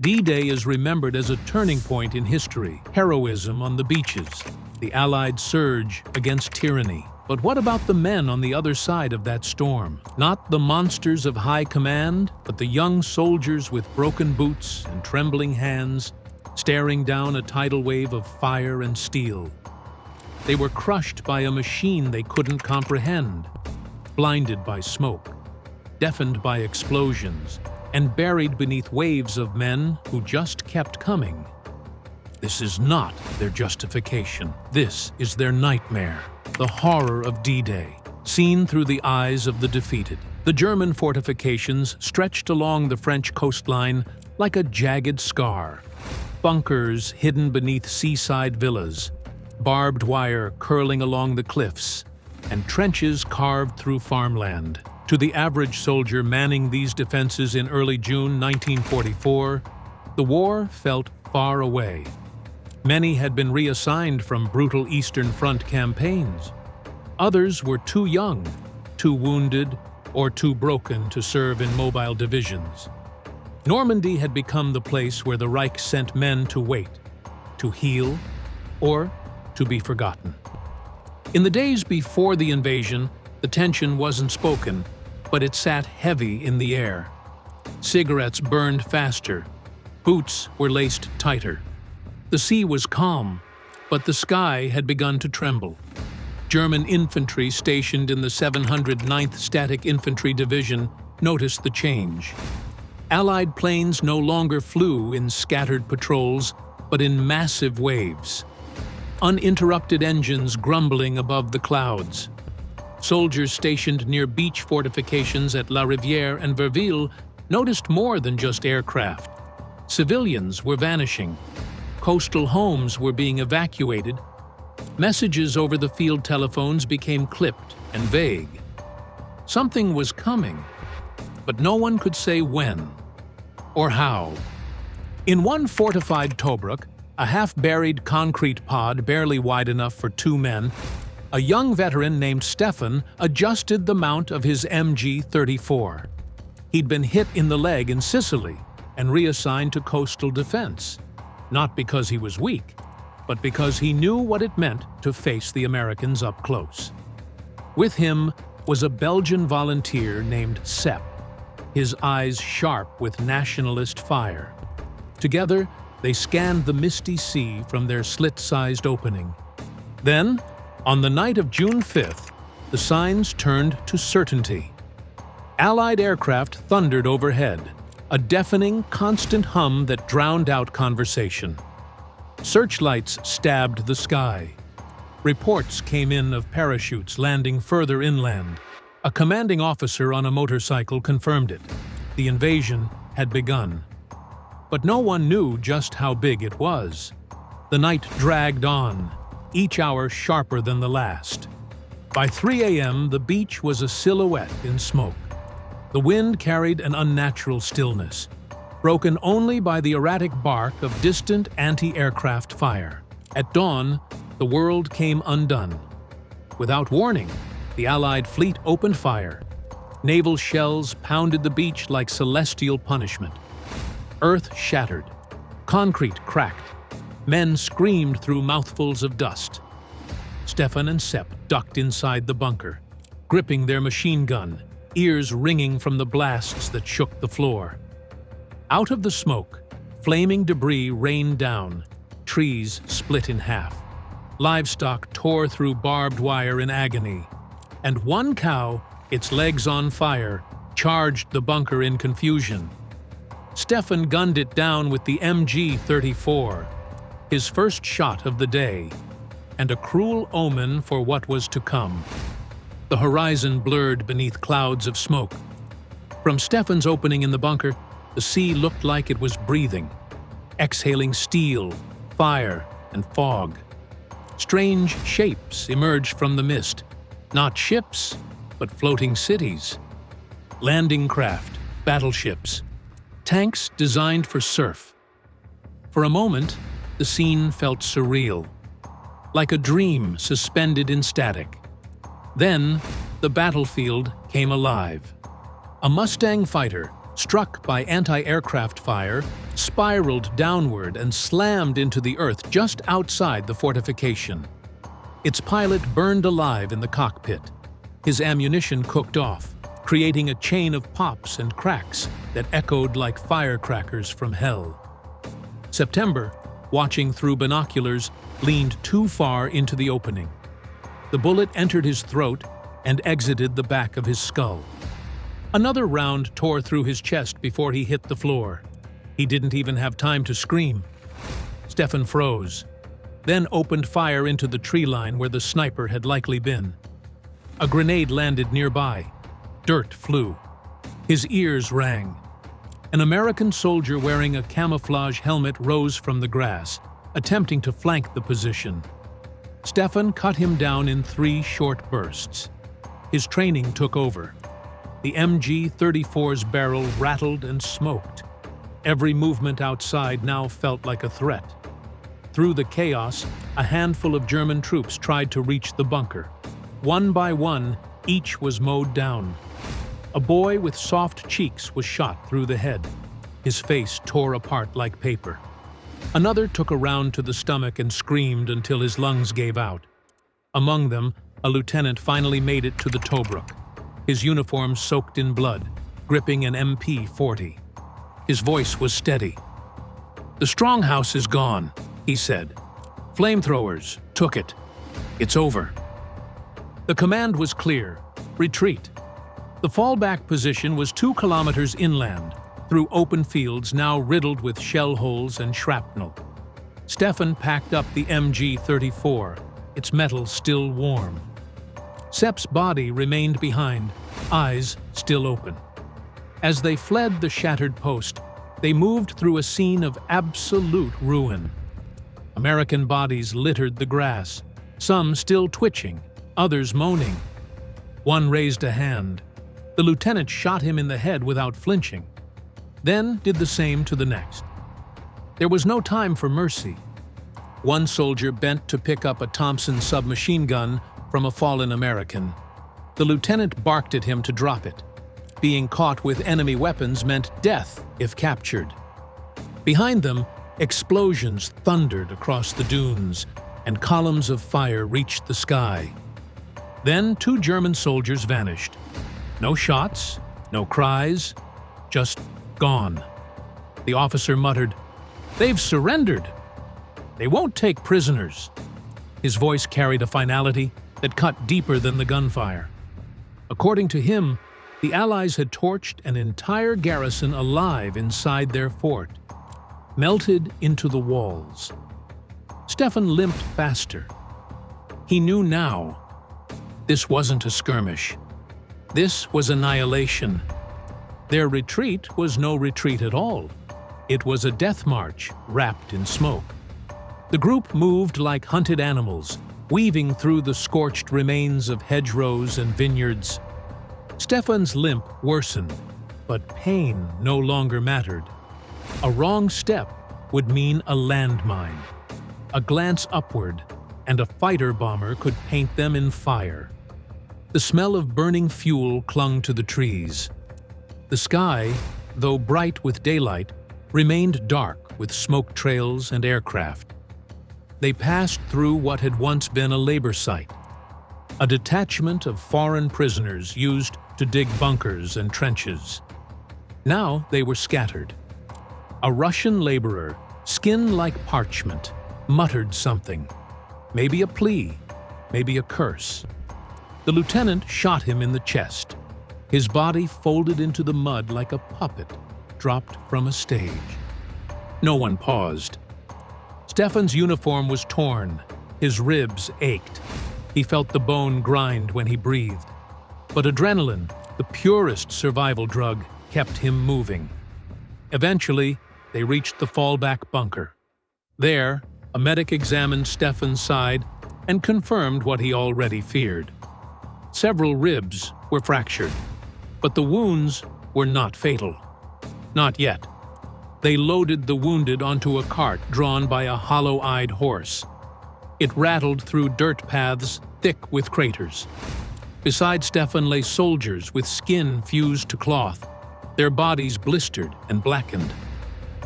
D-Day is remembered as a turning point in history, heroism on the beaches, the Allied surge against tyranny. But what about the men on the other side of that storm? Not the monsters of high command, but the young soldiers with broken boots and trembling hands, staring down a tidal wave of fire and steel. They were crushed by a machine they couldn't comprehend, blinded by smoke, deafened by explosions, and buried beneath waves of men who just kept coming. This is not their justification. This is their nightmare, the horror of D-Day, seen through the eyes of the defeated. The German fortifications stretched along the French coastline like a jagged scar. Bunkers hidden beneath seaside villas, barbed wire curling along the cliffs, and trenches carved through farmland. To the average soldier manning these defenses in early June 1944, the war felt far away. Many had been reassigned from brutal Eastern Front campaigns. Others were too young, too wounded, or too broken to serve in mobile divisions. Normandy had become the place where the Reich sent men to wait, to heal, or to be forgotten. In the days before the invasion, the tension wasn't spoken, but it sat heavy in the air. Cigarettes burned faster. Boots were laced tighter. The sea was calm, but the sky had begun to tremble. German infantry stationed in the 709th Static Infantry Division noticed the change. Allied planes no longer flew in scattered patrols, but in massive waves. Uninterrupted engines grumbling above the clouds. Soldiers stationed near beach fortifications at La Rivière and Verville noticed more than just aircraft. Civilians were vanishing. Coastal homes were being evacuated. Messages over the field telephones became clipped and vague. Something was coming, but no one could say when or how. In one fortified Tobruk, a half-buried concrete pod barely wide enough for two men, a young veteran named Stefan adjusted the mount of his MG-34. He'd been hit in the leg in Sicily and reassigned to coastal defense, not because he was weak, but because he knew what it meant to face the Americans up close. With him was a Belgian volunteer named Sepp, his eyes sharp with nationalist fire. Together, they scanned the misty sea from their slit-sized opening. Then, on the night of June 5th, the signs turned to certainty. Allied aircraft thundered overhead, a deafening, constant hum that drowned out conversation. Searchlights stabbed the sky. Reports came in of parachutes landing further inland. A commanding officer on a motorcycle confirmed it. The invasion had begun. But no one knew just how big it was. The night dragged on, each hour sharper than the last. By 3 a.m., the beach was a silhouette in smoke. The wind carried an unnatural stillness, broken only by the erratic bark of distant anti-aircraft fire. At dawn, the world came undone. Without warning, the Allied fleet opened fire. Naval shells pounded the beach like celestial punishment. Earth shattered. Concrete cracked. Men screamed through mouthfuls of dust. Stefan and Sepp ducked inside the bunker, gripping their machine gun, ears ringing from the blasts that shook the floor. Out of the smoke, flaming debris rained down. Trees split in half. Livestock tore through barbed wire in agony. And one cow, its legs on fire, charged the bunker in confusion. Stefan gunned it down with the MG-34, his first shot of the day, and a cruel omen for what was to come. The horizon blurred beneath clouds of smoke. From Stefan's opening in the bunker, the sea looked like it was breathing, exhaling steel, fire, and fog. Strange shapes emerged from the mist, not ships, but floating cities. Landing craft, battleships, tanks designed for surf. For a moment, the scene felt surreal, like a dream suspended in static. Then, the battlefield came alive. A Mustang fighter, struck by anti-aircraft fire, spiraled downward and slammed into the earth just outside the fortification. Its pilot burned alive in the cockpit. His ammunition cooked off, creating a chain of pops and cracks that echoed like firecrackers from hell. September, watching through binoculars, leaned too far into the opening. The bullet entered his throat and exited the back of his skull. Another round tore through his chest before he hit the floor. He didn't even have time to scream. Stefan froze, then opened fire into the tree line where the sniper had likely been. A grenade landed nearby. Dirt flew. His ears rang. An American soldier wearing a camouflage helmet rose from the grass, attempting to flank the position. Stefan cut him down in 3 short bursts. His training took over. The MG-34's barrel rattled and smoked. Every movement outside now felt like a threat. Through the chaos, a handful of German troops tried to reach the bunker. One by one, each was mowed down. A boy with soft cheeks was shot through the head. His face tore apart like paper. Another took a round to the stomach and screamed until his lungs gave out. Among them, a lieutenant finally made it to the Tobruk, his uniform soaked in blood, gripping an MP-40. His voice was steady. "The stronghouse is gone," he said. "Flamethrowers took it. It's over." The command was clear: retreat. The fallback position was 2 kilometers inland, through open fields now riddled with shell holes and shrapnel. Stefan packed up the MG-34, its metal still warm. Sepp's body remained behind, eyes still open. As they fled the shattered post, they moved through a scene of absolute ruin. American bodies littered the grass, some still twitching, others moaning. One raised a hand. The lieutenant shot him in the head without flinching, then did the same to the next. There was no time for mercy. One soldier bent to pick up a Thompson submachine gun from a fallen American. The lieutenant barked at him to drop it. Being caught with enemy weapons meant death if captured. Behind them, explosions thundered across the dunes, and columns of fire reached the sky. Then 2 German soldiers vanished. No shots, no cries, just gone. The officer muttered, "They've surrendered. They won't take prisoners." His voice carried a finality that cut deeper than the gunfire. According to him, the Allies had torched an entire garrison alive inside their fort, melted into the walls. Stefan limped faster. He knew now. This wasn't a skirmish. This was annihilation. Their retreat was no retreat at all. It was a death march wrapped in smoke. The group moved like hunted animals, weaving through the scorched remains of hedgerows and vineyards. Stefan's limp worsened, but pain no longer mattered. A wrong step would mean a landmine. A glance upward, and a fighter bomber could paint them in fire. The smell of burning fuel clung to the trees. The sky, though bright with daylight, remained dark with smoke trails and aircraft. They passed through what had once been a labor site, a detachment of foreign prisoners used to dig bunkers and trenches. Now they were scattered. A Russian laborer, skin like parchment, muttered something. Maybe a plea, maybe a curse. The lieutenant shot him in the chest. His body folded into the mud like a puppet dropped from a stage. No one paused. Stefan's uniform was torn. His ribs ached. He felt the bone grind when he breathed. But adrenaline, the purest survival drug, kept him moving. Eventually, they reached the fallback bunker. There, a medic examined Stefan's side and confirmed what he already feared. Several ribs were fractured, but the wounds were not fatal. Not yet. They loaded the wounded onto a cart drawn by a hollow-eyed horse. It rattled through dirt paths thick with craters. Beside Stefan lay soldiers with skin fused to cloth, their bodies blistered and blackened.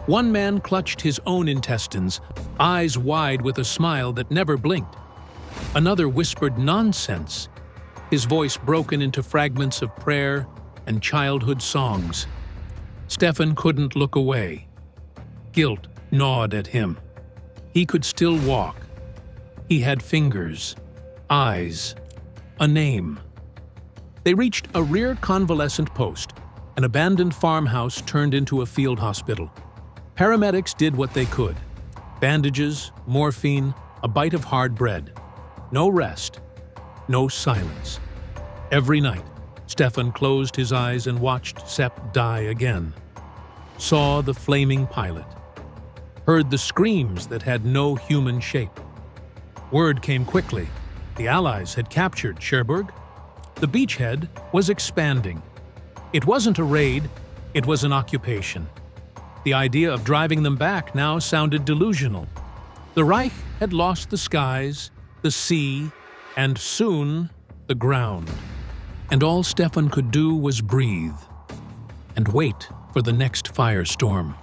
One man clutched his own intestines, eyes wide with a smile that never blinked. Another whispered nonsense, his voice broken into fragments of prayer and childhood songs. Stefan couldn't look away. Guilt gnawed at him. He could still walk. He had fingers, eyes, a name. They reached a rear convalescent post, an abandoned farmhouse turned into a field hospital. Paramedics did what they could. Bandages, morphine, a bite of hard bread. No rest, no silence. Every night, Stefan closed his eyes and watched Sepp die again. Saw the flaming pilot. Heard the screams that had no human shape. Word came quickly. The Allies had captured Cherbourg. The beachhead was expanding. It wasn't a raid, it was an occupation. The idea of driving them back now sounded delusional. The Reich had lost the skies, the sea, and soon the ground. And all Stefan could do was breathe and wait for the next firestorm.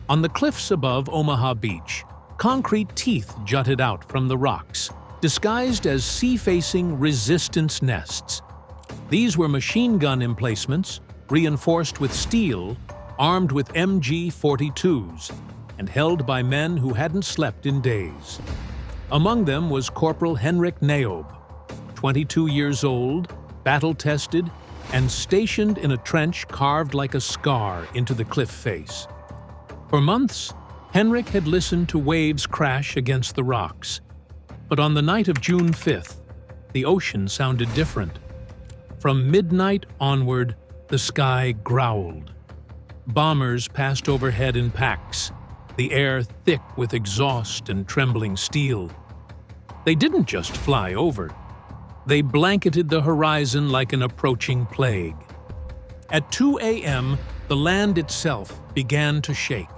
On the cliffs above Omaha Beach, concrete teeth jutted out from the rocks, disguised as sea-facing resistance nests. These were machine gun emplacements, reinforced with steel, armed with MG-42s, and held by men who hadn't slept in days. Among them was Corporal Henrik Naob, 22 years old, battle-tested, and stationed in a trench carved like a scar into the cliff face. For months, Henrik had listened to waves crash against the rocks. But on the night of June 5th, the ocean sounded different. From midnight onward, the sky growled. Bombers passed overhead in packs, the air thick with exhaust and trembling steel. They didn't just fly over. They blanketed the horizon like an approaching plague. At 2 a.m., the land itself began to shake.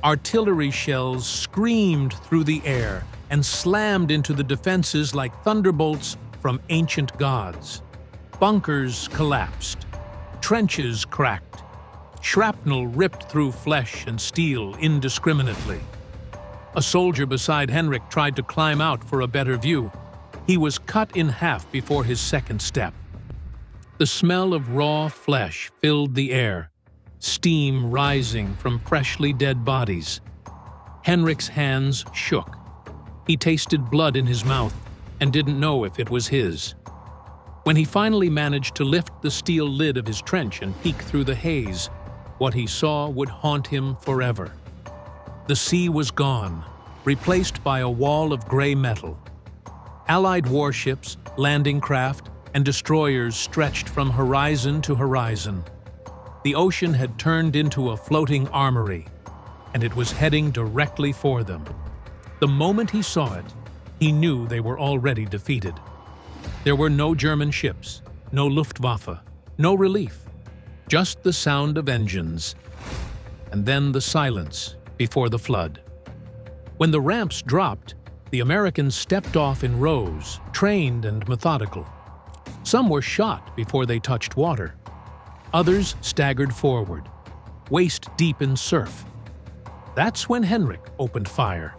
Artillery shells screamed through the air and slammed into the defenses like thunderbolts from ancient gods. Bunkers collapsed. Trenches cracked. Shrapnel ripped through flesh and steel indiscriminately. A soldier beside Henrik tried to climb out for a better view. He was cut in half before his second step. The smell of raw flesh filled the air, steam rising from freshly dead bodies. Henrik's hands shook. He tasted blood in his mouth and didn't know if it was his. When he finally managed to lift the steel lid of his trench and peek through the haze, what he saw would haunt him forever. The sea was gone, replaced by a wall of gray metal. Allied warships, landing craft, and destroyers stretched from horizon to horizon. The ocean had turned into a floating armory, and it was heading directly for them. The moment he saw it, he knew they were already defeated. There were no German ships, no Luftwaffe, no relief, just the sound of engines, and then the silence before the flood. When the ramps dropped, the Americans stepped off in rows, trained and methodical. Some were shot before they touched water. Others staggered forward, waist deep in surf. That's when Henrik opened fire.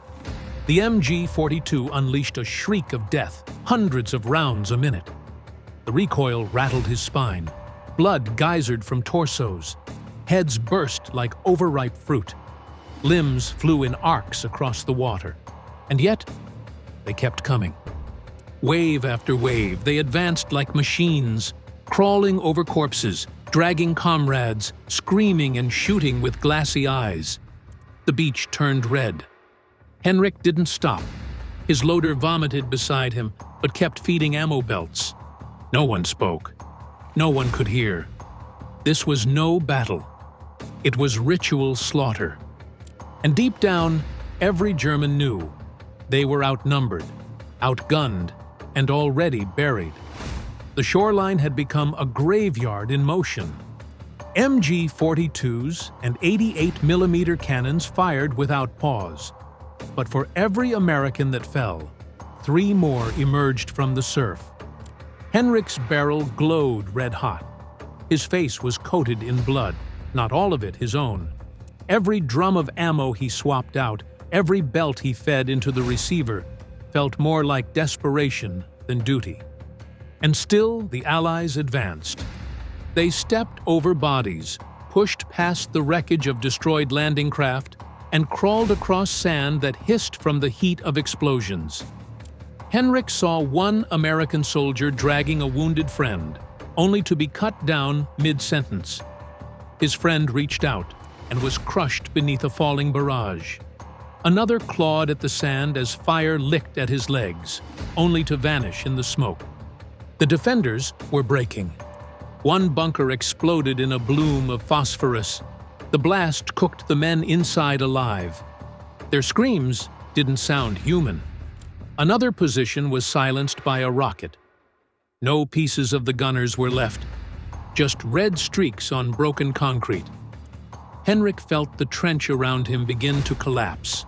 The MG-42 unleashed a shriek of death, hundreds of rounds a minute. The recoil rattled his spine. Blood geysered from torsos. Heads burst like overripe fruit. Limbs flew in arcs across the water. And yet, they kept coming. Wave after wave, they advanced like machines, crawling over corpses, dragging comrades, screaming and shooting with glassy eyes. The beach turned red. Henrik didn't stop. His loader vomited beside him, but kept feeding ammo belts. No one spoke. No one could hear. This was no battle. It was ritual slaughter. And deep down, every German knew they were outnumbered, outgunned, and already buried. The shoreline had become a graveyard in motion. MG-42s and 88mm cannons fired without pause. But for every American that fell, 3 more emerged from the surf. Henrik's barrel glowed red-hot. His face was coated in blood, not all of it his own. Every drum of ammo he swapped out, every belt he fed into the receiver, felt more like desperation than duty. And still the Allies advanced. They stepped over bodies, pushed past the wreckage of destroyed landing craft, and crawled across sand that hissed from the heat of explosions. Henrik saw one American soldier dragging a wounded friend, only to be cut down mid-sentence. His friend reached out and was crushed beneath a falling barrage. Another clawed at the sand as fire licked at his legs, only to vanish in the smoke. The defenders were breaking. One bunker exploded in a bloom of phosphorus. The blast cooked the men inside alive. Their screams didn't sound human. Another position was silenced by a rocket. No pieces of the gunners were left, just red streaks on broken concrete. Henrik felt the trench around him begin to collapse.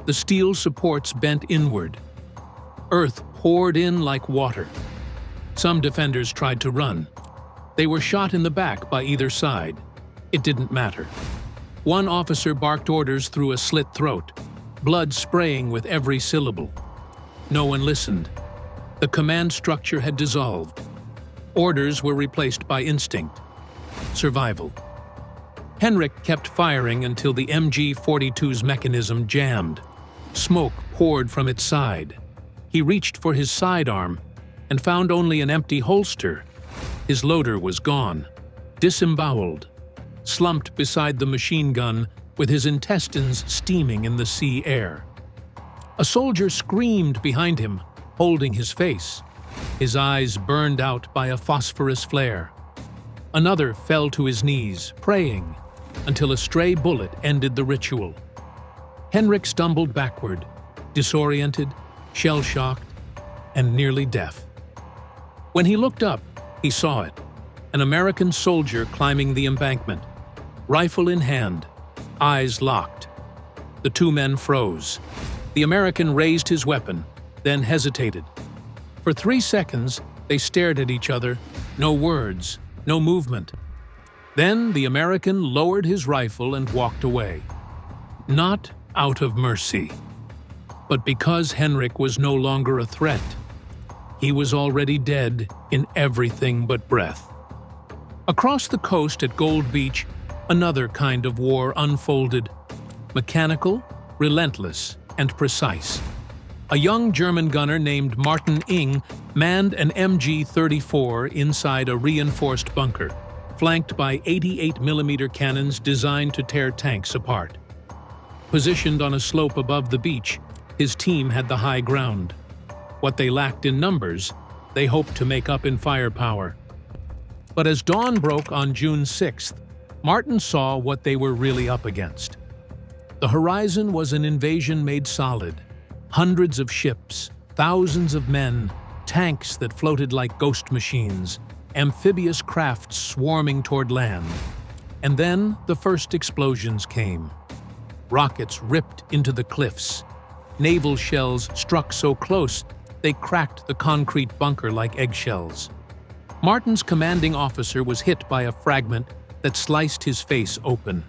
The steel supports bent inward. Earth poured in like water. Some defenders tried to run. They were shot in the back by either side. It didn't matter. One officer barked orders through a slit throat, blood spraying with every syllable. No one listened. The command structure had dissolved. Orders were replaced by instinct. Survival. Henrik kept firing until the MG-42's mechanism jammed. Smoke poured from its side. He reached for his sidearm and found only an empty holster. His loader was gone, disemboweled, slumped beside the machine gun with his intestines steaming in the sea air. A soldier screamed behind him, holding his face, his eyes burned out by a phosphorus flare. Another fell to his knees, praying, until a stray bullet ended the ritual. Henrik stumbled backward, disoriented, shell-shocked, and nearly deaf. When he looked up, he saw it, an American soldier climbing the embankment, rifle in hand, eyes locked. The two men froze. The American raised his weapon, then hesitated. For 3 seconds, they stared at each other, no words, no movement. Then the American lowered his rifle and walked away. Not out of mercy, but because Henrik was no longer a threat. He was already dead in everything but breath. Across the coast at Gold Beach, another kind of war unfolded. Mechanical, relentless, and precise. A young German gunner named Martin Ing manned an MG-34 inside a reinforced bunker, flanked by 88mm cannons designed to tear tanks apart. Positioned on a slope above the beach, his team had the high ground. What they lacked in numbers, they hoped to make up in firepower. But as dawn broke on June 6th, Martin saw what they were really up against. The horizon was an invasion made solid. Hundreds of ships, thousands of men, tanks that floated like ghost machines, amphibious crafts swarming toward land. And then the first explosions came. Rockets ripped into the cliffs. Naval shells struck so close they cracked the concrete bunker like eggshells. Martin's commanding officer was hit by a fragment that sliced his face open.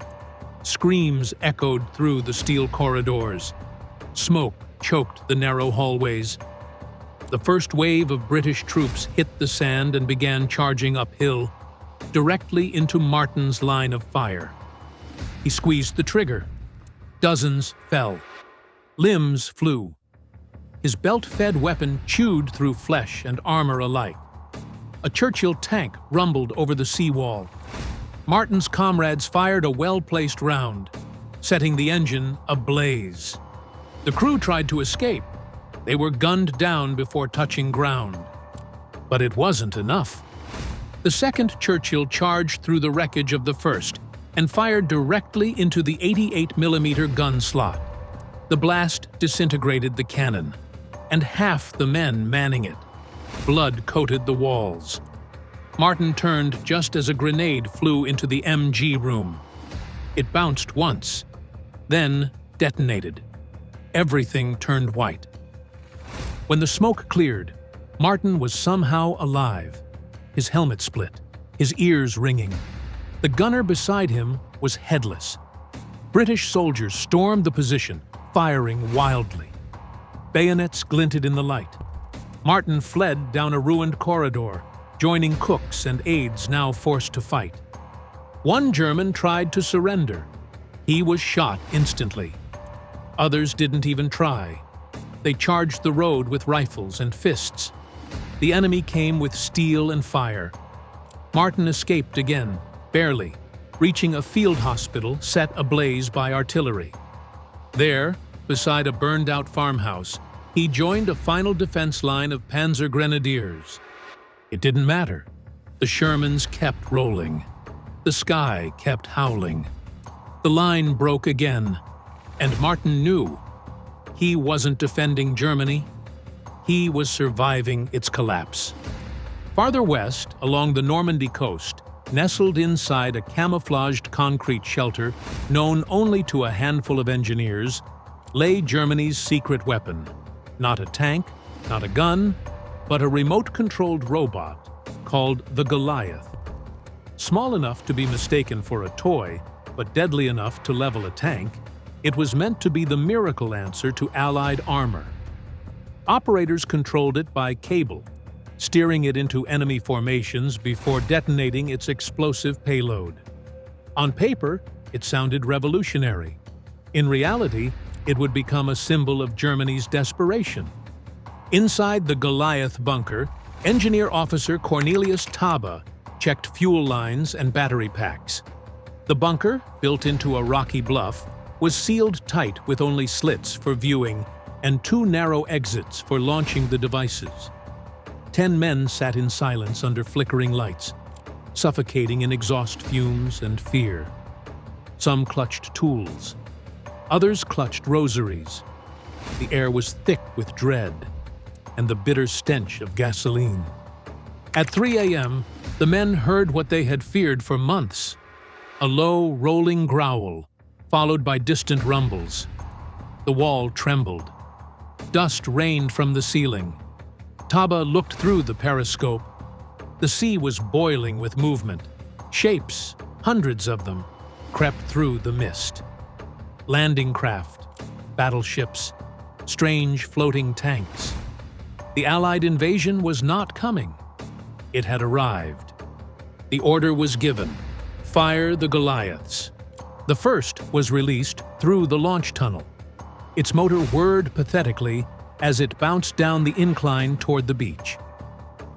Screams echoed through the steel corridors. Smoke choked the narrow hallways. The first wave of British troops hit the sand and began charging uphill, directly into Martin's line of fire. He squeezed the trigger. Dozens fell. Limbs flew. His belt-fed weapon chewed through flesh and armor alike. A Churchill tank rumbled over the seawall. Martin's comrades fired a well-placed round, setting the engine ablaze. The crew tried to escape. They were gunned down before touching ground. But it wasn't enough. The second Churchill charged through the wreckage of the first and fired directly into the 88mm gun slot. The blast disintegrated the cannon, and half the men manning it. Blood coated the walls. Martin turned just as a grenade flew into the MG room. It bounced once, then detonated. Everything turned white. When the smoke cleared, Martin was somehow alive. His helmet split. his ears ringing. The gunner beside him was headless. British soldiers stormed the position, firing wildly. Bayonets glinted in the light. Martin fled down a ruined corridor, joining cooks and aides now forced to fight. One German tried to surrender. He was shot instantly. Others didn't even try. They charged the road with rifles and fists. The enemy came with steel and fire. Martin escaped again, barely, reaching a field hospital set ablaze by artillery. There, beside a burned-out farmhouse, he joined a final defense line of Panzer Grenadiers. It didn't matter. The Shermans kept rolling. The sky kept howling. The line broke again, and Martin knew he wasn't defending Germany. He was surviving its collapse. Farther west, along the Normandy coast, nestled inside a camouflaged concrete shelter known only to a handful of engineers, lay Germany's secret weapon. Not a tank, not a gun, but a remote-controlled robot called the Goliath. Small enough to be mistaken for a toy, but deadly enough to level a tank, it was meant to be the miracle answer to Allied armor. Operators controlled it by cable, steering it into enemy formations before detonating its explosive payload. On paper, it sounded revolutionary. In reality, it would become a symbol of Germany's desperation. Inside the Goliath bunker, Engineer Officer Cornelius Taube checked fuel lines and battery packs. The bunker, built into a rocky bluff, was sealed tight with only slits for viewing and 2 narrow exits for launching the devices. 10 men sat in silence under flickering lights, suffocating in exhaust fumes and fear. Some clutched tools. Others clutched rosaries. The air was thick with dread and the bitter stench of gasoline. At 3 a.m., the men heard what they had feared for months: a low, rolling growl, followed by distant rumbles. The wall trembled. Dust rained from the ceiling. Taube looked through the periscope. The sea was boiling with movement. Shapes, hundreds of them, crept through the mist. Landing craft, battleships, strange floating tanks. The Allied invasion was not coming. It had arrived. The order was given: fire the Goliaths. The first was released through the launch tunnel. Its motor whirred pathetically as it bounced down the incline toward the beach.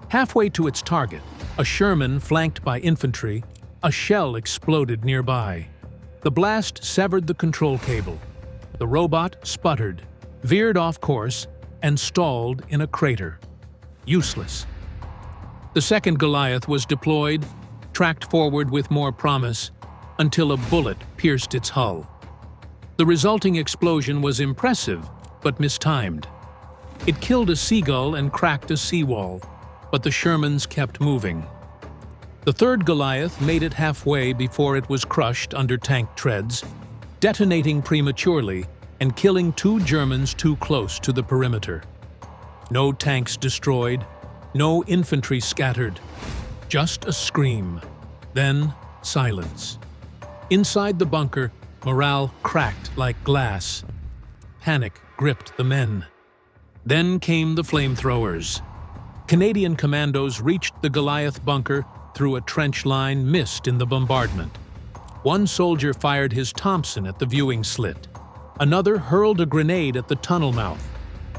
Halfway to its target, a Sherman flanked by infantry, a shell exploded nearby. The blast severed the control cable. The robot sputtered, veered off course, and stalled in a crater. Useless. The second Goliath was deployed, tracked forward with more promise, until a bullet pierced its hull. The resulting explosion was impressive, but mistimed. It killed a seagull and cracked a seawall, but the Shermans kept moving. The third Goliath made it halfway before it was crushed under tank treads, detonating prematurely and killing 2 Germans too close to the perimeter. No tanks destroyed, no infantry scattered, just a scream, then silence. Inside the bunker, morale cracked like glass. Panic gripped the men. Then came the flamethrowers. Canadian commandos reached the Goliath bunker through a trench line missed in the bombardment. One soldier fired his Thompson at the viewing slit. Another hurled a grenade at the tunnel mouth.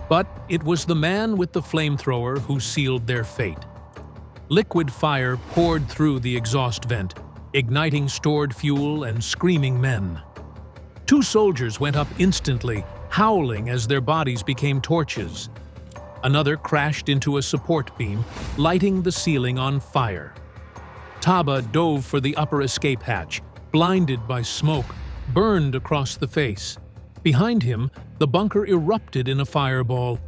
But it was the man with the flamethrower who sealed their fate. Liquid fire poured through the exhaust vent, igniting stored fuel and screaming men. 2 soldiers went up instantly, howling as their bodies became torches. Another crashed into a support beam, lighting the ceiling on fire. Taube dove for the upper escape hatch, blinded by smoke, burned across the face. Behind him, the bunker erupted in a fireball.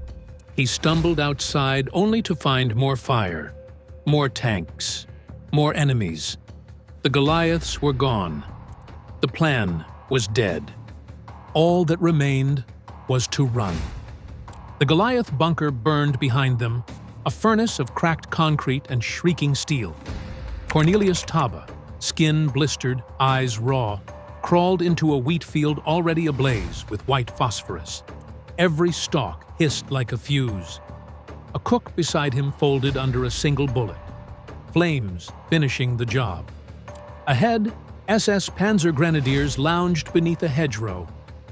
He stumbled outside only to find more fire, more tanks, more enemies. The Goliaths were gone. The plan was dead. All that remained was to run. The Goliath bunker burned behind them, a furnace of cracked concrete and shrieking steel. Cornelius Taba, skin blistered, eyes raw, crawled into a wheat field already ablaze with white phosphorus. Every stalk hissed like a fuse. A cook beside him folded under a single bullet, flames finishing the job. Ahead, SS Panzer Grenadiers lounged beneath a hedgerow,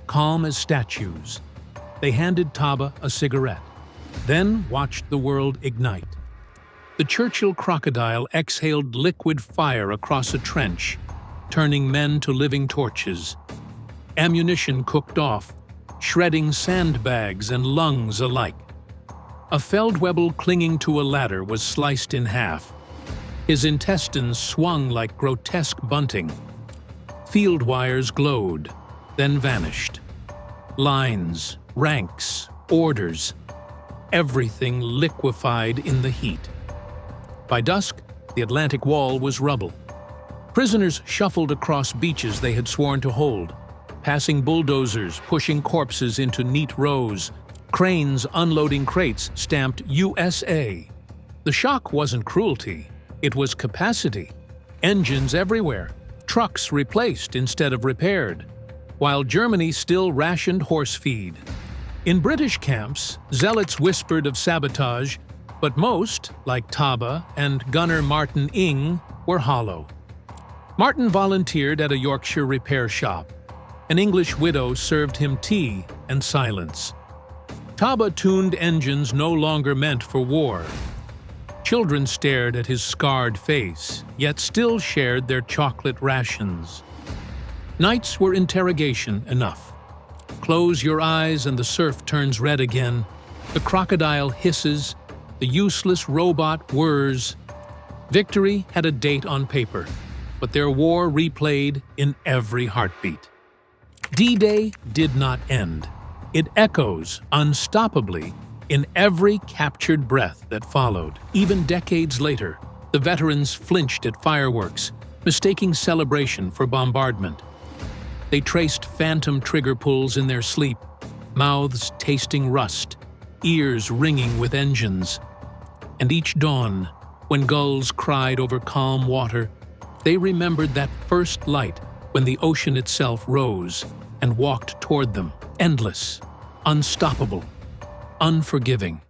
calm as statues. They handed Taba a cigarette, then watched the world ignite. The Churchill crocodile exhaled liquid fire across a trench, turning men to living torches. Ammunition cooked off, shredding sandbags and lungs alike. A Feldwebel clinging to a ladder was sliced in half. His intestines swung like grotesque bunting. Field wires glowed, then vanished. Lines, ranks, orders, everything liquefied in the heat. By dusk, the Atlantic Wall was rubble. Prisoners shuffled across beaches they had sworn to hold, passing bulldozers pushing corpses into neat rows, cranes unloading crates stamped USA. The shock wasn't cruelty, it was capacity. Engines everywhere, trucks replaced instead of repaired, while Germany still rationed horse feed. In British camps, zealots whispered of sabotage, but most, like Taba and gunner Martin Ing, were hollow. Martin volunteered at a Yorkshire repair shop. An English widow served him tea and silence. Taba tuned engines no longer meant for war. Children stared at his scarred face, yet still shared their chocolate rations. Nights were interrogation enough. Close your eyes and the surf turns red again. The crocodile hisses. The useless robot whirs. Victory had a date on paper, but their war replayed in every heartbeat. D-Day did not end. It echoes unstoppably in every captured breath that followed. Even decades later, the veterans flinched at fireworks, mistaking celebration for bombardment. They traced phantom trigger pulls in their sleep, mouths tasting rust, ears ringing with engines. And each dawn, when gulls cried over calm water, they remembered that first light when the ocean itself rose and walked toward them, endless, unstoppable, unforgiving.